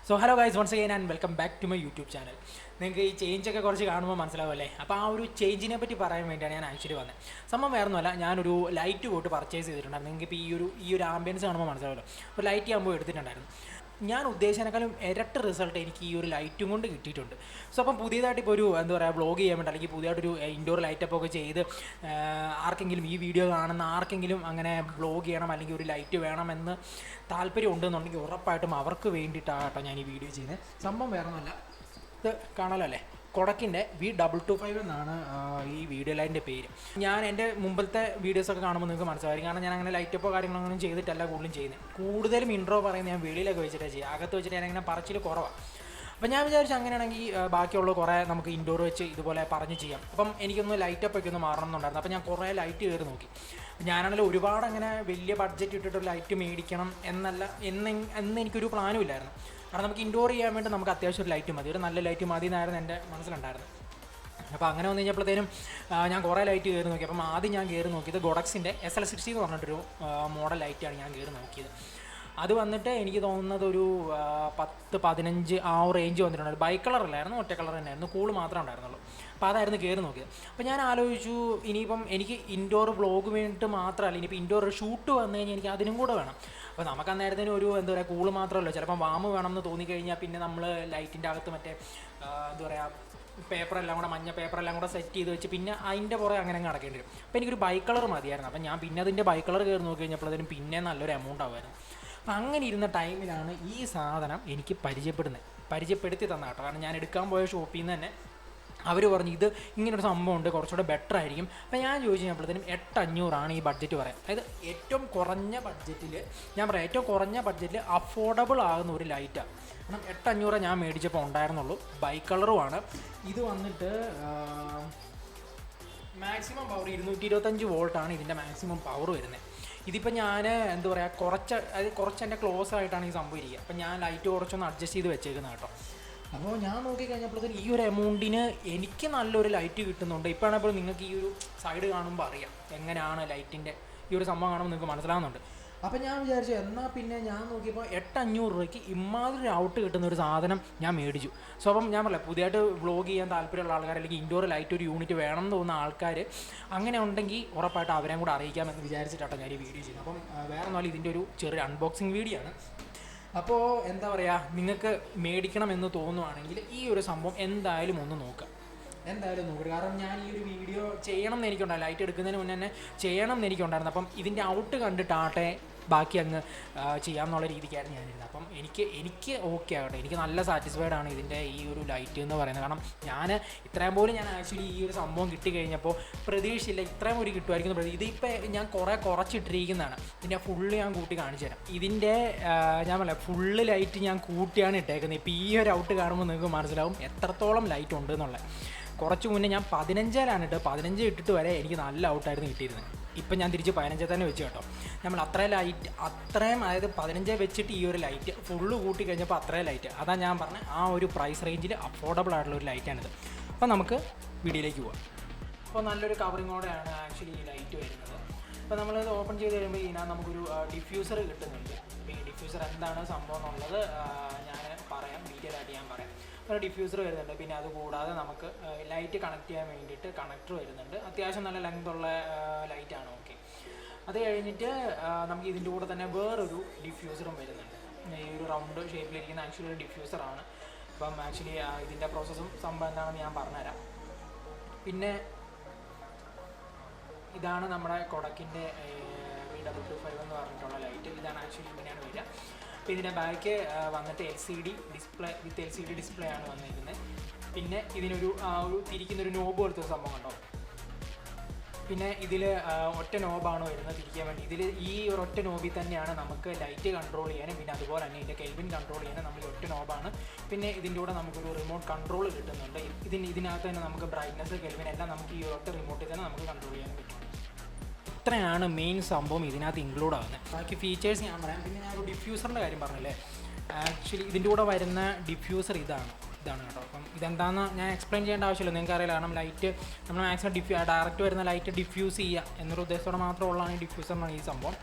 So hello guys, once again and welcome back to my YouTube channel. നിങ്ങൾക്ക് ഈ ചേഞ്ചൊക്കെ കുറച്ച് കാണുമ്പോൾ മനസ്സിലാവുമല്ലേ? അപ്പോൾ ആ ഒരു ചേഞ്ചിനെ പറ്റി പറയാൻ വേണ്ടിയാണ് ഞാൻ ആക്ച്വലി വന്നത്. സംഭവം വേറെ ഒന്നുമല്ല, ഞാനൊരു ലൈറ്റ് പോയിട്ട് പർച്ചേസ് ചെയ്തിട്ടുണ്ടായിരുന്നു. നിങ്ങൾക്ക് ഇപ്പോൾ ഈ ഒരു ആംബിയൻസ് കാണുമ്പോൾ മനസ്സിലാവുമല്ലോ. ഒരു ലൈറ്റ് ഞാൻ പോയി എടുത്തിട്ടുണ്ടായിരുന്നു. ഞാൻ ഉദ്ദേശിച്ചതിനേക്കാളും ഇരട്ടി റിസൾട്ട് എനിക്ക് ഈ ഒരു ലൈറ്റും കൊണ്ട് കിട്ടിയിട്ടുണ്ട്. സോ അപ്പം പുതിയതായിട്ട് ഇപ്പോൾ ഒരു എന്താ പറയുക വ്ളോഗ് ചെയ്യാൻ വേണ്ടി അല്ലെങ്കിൽ പുതിയതായിട്ടൊരു ഇൻഡോർ ലൈറ്റപ്പ് ഒക്കെ ചെയ്ത് ആർക്കെങ്കിലും ഈ വീഡിയോ കാണുന്ന ആർക്കെങ്കിലും അങ്ങനെ വ്ളോഗ് ചെയ്യണം അല്ലെങ്കിൽ ഒരു ലൈറ്റ് വേണമെന്ന് താല്പര്യം ഉണ്ടെന്നുണ്ടെങ്കിൽ ഉറപ്പായിട്ടും അവർക്ക് വേണ്ടിയിട്ടാണ് കേട്ടോ ഞാൻ ഈ വീഡിയോ ചെയ്യുന്നത്. സംഭവം വേറെ ഒന്നുമല്ല, ഇത് കാണാമല്ലോ അല്ലേ, കൊടക്കിൻ്റെ V225 എന്നാണ് ഈ വീഡിയോ ലൈറ്റിൻ്റെ പേര്. ഞാൻ എൻ്റെ മുമ്പത്തെ വീഡിയോസൊക്കെ കാണുമ്പോൾ നിങ്ങൾക്ക് മനസ്സിലായിരിക്കും, കാരണം ഞാൻ അങ്ങനെ ലൈറ്റപ്പോ കാര്യങ്ങളൊന്നും ചെയ്തിട്ടല്ല കൂടുതലും ഇൻട്രോ പറയുന്നത് ഞാൻ വെളിയിലൊക്കെ വെച്ചിട്ടാണ് ചെയ്യുക. അകത്ത് വെച്ചിട്ട് ഞാൻ അങ്ങനെ പറച്ചിൽ കുറവാണ്. അപ്പോൾ ഞാൻ വിചാരിച്ചു അങ്ങനെയാണെങ്കിൽ ബാക്കിയുള്ള കുറേ നമുക്ക് ഇൻഡോർ വെച്ച് ഇതുപോലെ പറഞ്ഞ് ചെയ്യാം. അപ്പം എനിക്കൊന്ന് ലൈറ്റപ്പൊക്കെ ഒന്ന് മാറണം എന്നുണ്ടായിരുന്നു. അപ്പോൾ ഞാൻ കുറേ ലൈറ്റ് കയറി നോക്കി. ഞാനാണെങ്കിൽ ഒരുപാട് അങ്ങനെ വലിയ ബഡ്ജറ്റ് ഇട്ടിട്ടൊരു ലൈറ്റ് മേടിക്കണം എന്ന് എനിക്കൊരു പ്ലാനും ഇല്ലായിരുന്നു. കാരണം നമുക്ക് ഇൻഡോർ ചെയ്യാൻ വേണ്ടി നമുക്ക് അത്യാവശ്യം ഒരു ലൈറ്റ് മതി, ഒരു നല്ല ലൈറ്റ് മതി എന്നായിരുന്നു എൻ്റെ മനസ്സിലുണ്ടായിരുന്നു. അപ്പോൾ അങ്ങനെ വന്നു കഴിഞ്ഞപ്പോഴത്തേനും ഞാൻ കുറേ ലൈറ്റ് കയറി നോക്കി. അപ്പം ആദ്യം ഞാൻ കയറി നോക്കിയത് ഗോഡക്സിൻ്റെ SL60 എന്ന് പറഞ്ഞിട്ടൊരു മോഡൽ ലൈറ്റാണ് ഞാൻ കയറി നോക്കിയത്. അത് വന്നിട്ട് എനിക്ക് തോന്നുന്നത് ഒരു 10-15 ആ റേഞ്ച് വന്നിട്ടുണ്ടായിരുന്നു. ബൈ കളറല്ലായിരുന്നു, ഒറ്റ കളർ തന്നെയായിരുന്നു, കൂള് മാത്രമേ ഉണ്ടായിരുന്നുള്ളൂ. അപ്പോൾ അതായിരുന്നു കയറി നോക്കിയത്. അപ്പോൾ ഞാൻ ആലോചിച്ചു, ഇനിയിപ്പം എനിക്ക് ഇൻഡോർ വ്ളോഗ് വേണ്ടിയിട്ട് മാത്രമല്ല, ഇനിയിപ്പോൾ ഇൻഡോർ ഷൂട്ട് വന്നു കഴിഞ്ഞാൽ എനിക്ക് അതിനും കൂടെ വേണം. അപ്പോൾ നമുക്ക് അന്നേരത്തിന് ഒരു എന്താ പറയുക കൂള് മാത്രമല്ലോ, ചിലപ്പം വാമ് വേണമെന്ന് തോന്നിക്കഴിഞ്ഞാൽ പിന്നെ നമ്മൾ ലൈറ്റിൻ്റെ അകത്ത് മറ്റേ എന്താ പറയുക പേപ്പറെല്ലാം കൂടെ മഞ്ഞ പേപ്പറെല്ലാം കൂടെ സെറ്റ് ചെയ്ത് വെച്ച് പിന്നെ അതിൻ്റെ പുറകെ അങ്ങനെ നടക്കേണ്ടി വരും. അപ്പോൾ എനിക്കൊരു ബൈ കളർ മതിയായിരുന്നു. അപ്പം ഞാൻ പിന്നെ അതിൻ്റെ ബൈ കളർ കയറി നോക്കി കഴിഞ്ഞപ്പോഴത്തേനും പിന്നെ നല്ലൊരു എമൗണ്ട് ആവുമായിരുന്നു. അപ്പം അങ്ങനെ ഇരുന്ന ടൈമിലാണ് ഈ സാധനം എനിക്ക് പരിചയപ്പെടുത്തി തന്ന കേട്ടോ. കാരണം ഞാൻ എടുക്കാൻ പോയ ഷോപ്പിൽ നിന്ന് തന്നെ അവർ പറഞ്ഞു ഇത് ഇങ്ങനൊരു സംഭവം ഉണ്ട്, കുറച്ചുകൂടെ ബെറ്റർ ആയിരിക്കും. അപ്പോൾ ഞാൻ ചോദിച്ചു കഴിഞ്ഞപ്പോഴത്തേനും 8,500 ഈ ബഡ്ജറ്റ് പറയാം. അതായത് ഏറ്റവും കുറഞ്ഞ ബഡ്ജറ്റിൽ, ഞാൻ പറയാം ഏറ്റവും കുറഞ്ഞ ബഡ്ജറ്റിൽ അഫോർഡബിൾ ആകുന്ന ഒരു ലൈറ്റാണ്. കാരണം 8,500 ഞാൻ മേടിച്ചപ്പോൾ ഉണ്ടായിരുന്നുള്ളൂ. ബൈ കളറുമാണ്. ഇത് വന്നിട്ട് മാക്സിമം പവർ 225 വോൾട്ടാണ് ഇതിൻ്റെ മാക്സിമം പവർ വരുന്നത്. ഇതിപ്പോൾ ഞാൻ എന്താ പറയുക കുറച്ച് എൻ്റെ ക്ലോസ് ആയിട്ടാണ് ഈ സംഭവം ഇരിക്കുക. അപ്പം ഞാൻ ലൈറ്റ് കുറച്ചൊന്ന് അഡ്ജസ്റ്റ് ചെയ്ത് വെച്ചേക്കുന്നത് കേട്ടോ. അപ്പോൾ ഞാൻ നോക്കിക്കഴിഞ്ഞപ്പോഴത്തേക്കും ഈ ഒരു എമൗണ്ടിന് എനിക്ക് നല്ലൊരു ലൈറ്റ് കിട്ടുന്നുണ്ട്. ഇപ്പോഴാണെങ്കിൽ നിങ്ങൾക്ക് ഈ ഒരു സൈഡ് കാണുമ്പോൾ അറിയാം എങ്ങനെയാണ് ലൈറ്റിൻ്റെ ഈ ഒരു സംഭവം കാണുമ്പോൾ നിങ്ങൾക്ക് മനസ്സിലാവുന്നുണ്ട്. അപ്പോൾ ഞാൻ വിചാരിച്ചു എന്നാൽ പിന്നെ ഞാൻ നോക്കിയപ്പോൾ 8,500 രൂപയ്ക്ക് ഇമാതിരി ഔട്ട് കിട്ടുന്ന ഒരു സാധനം ഞാൻ മേടിച്ചു. സോ അപ്പം ഞാൻ പറയാം, പുതിയതായിട്ട് വ്ളോഗ് ചെയ്യാൻ താല്പര്യമുള്ള ആൾക്കാർ അല്ലെങ്കിൽ ഇൻഡോർ ലൈറ്റ് ഒരു യൂണിറ്റ് വേണം എന്ന് തോന്നുന്ന ആൾക്കാർ അങ്ങനെ ഉണ്ടെങ്കിൽ ഉറപ്പായിട്ട് അവരെയും കൂടെ അറിയിക്കാമെന്ന് വിചാരിച്ചിട്ടാണ് ഞാൻ ഈ വീഡിയോ ചെയ്യുന്നത്. അപ്പം വേറെ ഒന്നുമല്ല, ഇതിൻ്റെ ഒരു ചെറിയ അൺബോക്സിങ് വീഡിയോ ആണ്. അപ്പോൾ എന്താ പറയുക, നിങ്ങൾക്ക് മേടിക്കണമെന്ന് തോന്നുവാണെങ്കിൽ ഈ ഒരു സംഭവം എന്തായാലും ഒന്ന് നോക്കുക. കാരണം ഞാൻ ഈ ഒരു വീഡിയോ ചെയ്യണം എന്ന് എനിക്കുണ്ടായിരുന്നു, ലൈറ്റ് എടുക്കുന്നതിന് മുന്നേ തന്നെ ചെയ്യണം എന്ന് എനിക്കുണ്ടായിരുന്നു. അപ്പം ഇതിൻ്റെ ഔട്ട് കണ്ടിട്ടാട്ടെ ബാക്കി അങ്ങ് ചെയ്യാമെന്നുള്ള രീതിക്കായിരുന്നു ഞാനിരുന്നത്. അപ്പം എനിക്ക് ഓക്കെ ആകട്ടെ, എനിക്ക് നല്ല സാറ്റിസ്ഫൈഡ് ആണ് ഇതിൻ്റെ ഈ ഒരു ലൈറ്റ് എന്ന് പറയുന്നത്. കാരണം ഞാൻ ഇത്രയും പോലും ഞാൻ ആക്ച്വലി ഈ ഒരു സംഭവം കിട്ടിക്കഴിഞ്ഞപ്പോൾ പ്രതീക്ഷയില്ല ഇത്രയും ഒരു കിട്ടുമായിരിക്കും. ഇതിപ്പോൾ ഞാൻ കുറച്ചിട്ടിരിക്കുന്നതാണ്. ഇതിൻ്റെ ഫുള്ള് ഞാൻ കൂട്ടി കാണിച്ചു തരാം. ഇതിൻ്റെ ഞാൻ പറയാം ഫുള്ള് ലൈറ്റ് ഞാൻ കൂട്ടിയാണ് ഇട്ടേക്കുന്നത്. ഇപ്പോൾ ഈ ഒരു ഔട്ട് കാണുമ്പോൾ നിങ്ങൾക്ക് മനസ്സിലാവും എത്രത്തോളം ലൈറ്റ് ഉണ്ട് എന്നുള്ളത്. കുറച്ച് മുന്നേ ഞാൻ 15 ഇട്ട് 15 ഇട്ടിട്ട് വരെ എനിക്ക് നല്ല ഔട്ടായിരുന്നു കിട്ടിയിരുന്നത്. ഇപ്പം ഞാൻ തിരിച്ച് 15 തന്നെ വെച്ച് കേട്ടോ. നമ്മൾ അത്രയും അതായത് 15 വെച്ചിട്ട് ഈ ഒരു ലൈറ്റ് ഫുള്ള് കൂട്ടി കഴിഞ്ഞപ്പോൾ അത്രയും ലൈറ്റ്, അതാണ് ഞാൻ പറഞ്ഞത് ആ ഒരു പ്രൈസ് റേഞ്ചിൽ അഫോർഡബിൾ ആയിട്ടുള്ള ഒരു ലൈറ്റാണിത്. അപ്പോൾ നമുക്ക് വീഡിയോയിലേക്ക് പോകാം. അപ്പോൾ നല്ലൊരു കവറിങ്ങോടെയാണ് ആക്ച്വലി ഈ ലൈറ്റ് വരുന്നത്. അപ്പോൾ നമ്മളിത് ഓപ്പൺ ചെയ്ത് കഴിയുമ്പോൾ ഇതിനകത്ത് നമുക്കൊരു ഡിഫ്യൂസർ കിട്ടുന്നുണ്ട്. അപ്പോൾ ഈ ഡിഫ്യൂസർ എന്താണ് സംഭവം എന്നുള്ളത് ഞാൻ പറയാം, ഡീറ്റെയിൽ ആയിട്ട് ഞാൻ പറയാം. ഒരു ഡിഫ്യൂസർ വരുന്നുണ്ട്. പിന്നെ അതുകൂടാതെ നമുക്ക് ലൈറ്റ് കണക്ട് ചെയ്യാൻ വേണ്ടിയിട്ട് കണക്ടർ വരുന്നുണ്ട്. അത്യാവശ്യം നല്ല ലെങ്തുള്ള ലൈറ്റാണ്. ഓക്കെ, അത് കഴിഞ്ഞിട്ട് നമുക്ക് ഇതിൻ്റെ കൂടെ തന്നെ വേറൊരു ഡിഫ്യൂസറും വരുന്നുണ്ട്. ഈ ഒരു റൗണ്ട് ഷേപ്പിലിരിക്കുന്ന ആക്ച്വലി ഒരു ഡിഫ്യൂസറാണ്. അപ്പം ആക്ച്വലി ഇതിൻ്റെ പ്രോസസ്സും സംഭവം എന്താണെന്ന് ഞാൻ പറഞ്ഞുതരാം. പിന്നെ ഇതാണ് നമ്മുടെ കൊടക്കിൻ്റെ V225 എന്ന് പറഞ്ഞിട്ടുള്ള ലൈറ്റ്. ഇതാണ് ആക്ച്വലി ഇങ്ങനെയാണ് വരിക. അപ്പോൾ ഇതിൻ്റെ ബാക്ക് വന്നിട്ട് LCD ഡിസ്പ്ലേ ആണ് വന്നിരിക്കുന്നത്. പിന്നെ ഇതിനൊരു തിരിക്കുന്നൊരു നോബ് പോലത്തെ ഒരു സംഭവം ഉണ്ടോ. പിന്നെ ഇതിൽ ഒറ്റ നോബാണ് വരുന്നത് തിരിക്കാൻ വേണ്ടി. ഇതിൽ ഈ ഒരു ഒറ്റ നോബിൽ തന്നെയാണ് നമുക്ക് ലൈറ്റ് കൺട്രോൾ ചെയ്യാനും പിന്നെ അതുപോലെ തന്നെ ഇതിൻ്റെ കെൽവിൻ കൺട്രോൾ ചെയ്യാനും നമ്മൾ ഒറ്റ നോബാണ്. പിന്നെ ഇതിൻ്റെ കൂടെ നമുക്കൊരു റിമോട്ട് കൺട്രോൾ കിട്ടുന്നുണ്ട്. ഇതിനകത്ത് തന്നെ നമുക്ക് ബ്രൈറ്റ്നസ് കെൽവിൻ എല്ലാം നമുക്ക് ഈ ഒറ്റ റിമോട്ടിൽ തന്നെ നമുക്ക് കൺട്രോൾ ചെയ്യാൻ പറ്റും. ഇത്രയാണ് മെയിൻ സംഭവം ഇതിനകത്ത് ഇൻക്ലൂഡ് ആകുന്നത്. ബാക്കി ഫീച്ചേഴ്സ് ഞാൻ പറയാം. പിന്നെ ഞാൻ ഒരു ഡിഫ്യൂസറിൻ്റെ കാര്യം പറഞ്ഞില്ലേ, ആക്ച്വലി ഇതിൻ്റെ കൂടെ വരുന്ന ഡിഫ്യൂസർ ഇതാണ് കേട്ടോ. അപ്പം ഇതെന്താണെന്ന് ഞാൻ എക്സ്പ്ലെയിൻ ചെയ്യേണ്ട ആവശ്യമില്ല, നിങ്ങൾക്ക് അറിയില്ല. കാരണം ലൈറ്റ് നമ്മൾ മാക്സിമം ഡയറക്റ്റ് വരുന്ന ലൈറ്റ് ഡിഫ്യൂസ് ചെയ്യുക എന്നൊരു ഉദ്ദേശത്തോടെ മാത്രമുള്ളതാണ് ഈ ഡിഫ്യൂസറിനാണ് ഈ സംഭവം.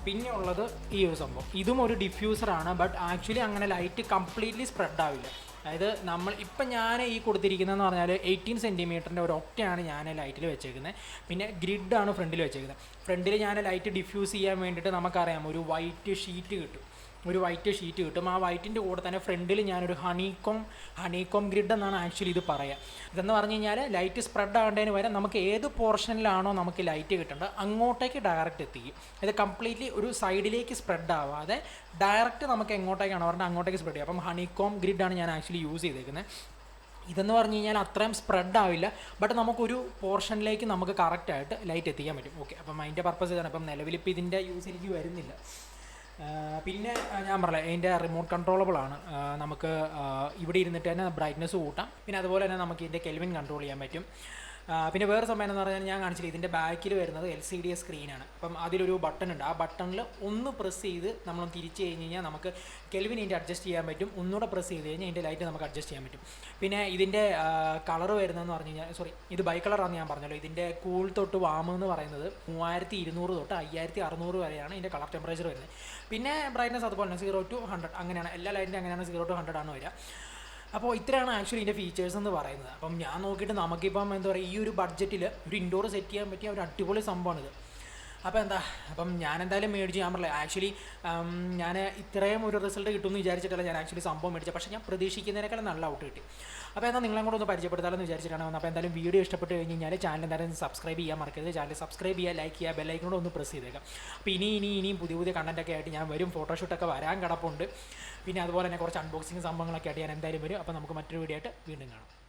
പിന്നെ ഉള്ളത് ഈ ഒരു സംഭവം, ഇതും ഒരു ഡിഫ്യൂസറാണ്. ബട്ട് ആക്ച്വലി അങ്ങനെ ലൈറ്റ് കംപ്ലീറ്റ്ലി സ്പ്രെഡ് ആവില്ല. അതായത് ഇപ്പം ഞാൻ ഈ കൊടുത്തിരിക്കുന്നതെന്ന് പറഞ്ഞാൽ 18 സെൻറ്റിമീറ്ററിൻ്റെ ഒരു ഒറ്റയാണ് ഞാൻ ലൈറ്റിൽ വെച്ചേക്കുന്നത്. പിന്നെ ഗ്രിഡാണ് ഫ്രണ്ടിൽ വെച്ചേക്കുന്നത്. ഫ്രണ്ടിൽ ഞാൻ ലൈറ്റ് ഡിഫ്യൂസ് ചെയ്യാൻ വേണ്ടിയിട്ട് നമുക്കറിയാം ഒരു വൈറ്റ് ഷീറ്റ് കിട്ടും. ആ വൈറ്റിൻ്റെ കൂടെ തന്നെ ഫ്രണ്ടിൽ ഞാനൊരു ഹണികോം ഗ്രിഡ് എന്നാണ് ആക്ച്വലി ഇത് പറയുക. ഇതെന്ന് പറഞ്ഞു കഴിഞ്ഞാൽ ലൈറ്റ് സ്പ്രെഡ് ആകേണ്ടതിന് വരെ നമുക്ക് ഏത് പോർഷനിലാണോ നമുക്ക് ലൈറ്റ് കിട്ടേണ്ടത് അങ്ങോട്ടേക്ക് ഡയറക്റ്റ് എത്തിക്കും. ഇത് കംപ്ലീറ്റ്ലി ഒരു സൈഡിലേക്ക് സ്പ്രെഡ് ആവാതെ ഡയറക്റ്റ് നമുക്ക് എങ്ങോട്ടേക്കാണോ പറഞ്ഞാൽ അങ്ങോട്ടേക്ക് സ്പ്രെഡ് ചെയ്യും. അപ്പം ഹണികോം ഗ്രിഡാണ് ഞാൻ ആക്ച്വലി യൂസ് ചെയ്തേക്കുന്നത്. ഇതെന്ന് പറഞ്ഞു കഴിഞ്ഞാൽ അത്രയും സ്പ്രെഡ് ആവില്ല, ബട്ട് നമുക്കൊരു പോർഷനിലേക്ക് നമുക്ക് കറക്റ്റായിട്ട് ലൈറ്റ് എത്തിക്കാൻ പറ്റും. ഓക്കെ, അപ്പം അതിൻ്റെ പർപ്പസ് ഇതാണ്. അപ്പം നിലവിലിപ്പോൾ ഇതിൻ്റെ യൂസ് എനിക്ക് വരുന്നില്ല. പിന്നെ ഞാൻ പറഞ്ഞില്ല, അതിൻ്റെ റിമോട്ട് കൺട്രോളബിളാണ്. നമുക്ക് ഇവിടെ ഇരുന്നിട്ട് തന്നെ ബ്രൈറ്റ്നസ് കൂട്ടാം. പിന്നെ അതുപോലെ തന്നെ നമുക്ക് ഇതിൻ്റെ കെൽവിൻ കൺട്രോൾ ചെയ്യാൻ പറ്റും. പിന്നെ വേറെ സമയം എന്ന് പറഞ്ഞാൽ ഞാൻ കാണിച്ചില്ല, ഇതിൻ്റെ ബാക്കിൽ വരുന്നത് LCD സ്ക്രീനാണ്. അപ്പം അതിലൊരു ബട്ടൺ ഉണ്ട്. ആ ബട്ടണിൽ ഒന്ന് പ്രസ് ചെയ്ത് നമ്മൾ തിരിച്ച് കഴിഞ്ഞ് കഴിഞ്ഞാൽ നമുക്ക് കെൽവിൻ ഇതിൻ്റെ അഡ്ജസ്റ്റ് ചെയ്യാൻ പറ്റും. ഒന്നുകൂടെ പ്രസ് ചെയ്ത് കഴിഞ്ഞാൽ ഇതിൻ്റെ ലൈറ്റ് നമുക്ക് അഡ്ജസ്റ്റ് ചെയ്യാൻ പറ്റും. പിന്നെ ഇതിൻ്റെ കളർ വരുന്നതെന്ന് പറഞ്ഞു കഴിഞ്ഞാൽ ഇത് ബൈ കളറാണെന്ന് ഞാൻ പറഞ്ഞല്ലോ. ഇതിൻ്റെ കൂൾ തൊട്ട് വാം എന്ന് പറയുന്നത് 3200 തൊട്ട് 5600 വരെയാണ് ഇതിൻ്റെ കളർ ടെമ്പറേച്ചർ വരുന്നത്. പിന്നെ ബ്രൈറ്റ്നസ് അതുപോലെ തന്നെ 0 to 100 അങ്ങനെയാണ്. എല്ലാ ലൈറ്റിൻ്റെ അങ്ങനെയാണ് 0 to 100 ആണ് വരിക. അപ്പോൾ ഇത്രയാണ് ആക്ച്വലി ഇതിൻ്റെ ഫീച്ചേഴ്സ് എന്ന് പറയുന്നത്. അപ്പം ഞാൻ നോക്കിയിട്ട് നമുക്കിപ്പം എന്താ പറയുക, ഈ ഒരു ബഡ്ജറ്റിൽ ഒരു ഇൻഡോർ സെറ്റ് ചെയ്യാൻ പറ്റിയ ഒരു അടിപൊളി സംഭവമാണിത്. അപ്പം ഞാൻ എന്തായാലും മേടിച്ച്, ഞാൻ പറഞ്ഞില്ല ആക്ച്വലി ഞാൻ ഇത്രയും ഒരു റിസൾട്ട് കിട്ടുമെന്ന് വിചാരിച്ചിട്ടല്ല ഞാൻ ആക്ച്വലി സംഭവം മേടിച്ചത്. പക്ഷേ ഞാൻ പ്രതീക്ഷിക്കുന്നതിനേക്കാളും നല്ല ഔട്ട് കിട്ടി. അപ്പോൾ എന്നാൽ നിങ്ങളെ കൂടെ ഒന്ന് പരിചയപ്പെടുത്താമെന്ന് വിചാരിച്ചിട്ടാണ് വന്നത്. അപ്പോൾ എന്തായാലും വീഡിയോ ഇഷ്ടപ്പെട്ട് കഴിഞ്ഞ് കഴിഞ്ഞാൽ ചാനൽ എന്തായാലും സബ്സ്ക്രൈബ് ചെയ്യാൻ മറക്കരുത്. ചാനൽ സബ്സ്ക്രൈബ് ചെയ്യുക, ലൈക്ക് ചെയ്യുക, ബെല്ലൈക്കനോട് ഒന്ന് പ്രസ് ചെയ്തേക്കാം. അപ്പോൾ ഇനിയും പുതിയ കണ്ടൻറ്റൊക്കെ ആയിട്ട് ഞാൻ വരും. ഫോട്ടോഷൂട്ടൊക്കെ വരാൻ കിടപ്പുണ്ട്. പിന്നെ അതുപോലെ തന്നെ കുറച്ച് അൺബോക്സിങ് സംഭവങ്ങളൊക്കെ ആയിട്ട് ഞാൻ എന്തായാലും വരും. അപ്പോൾ നമുക്ക് മറ്റൊരു വീഡിയോ ആയിട്ട് വീണ്ടും കാണാം.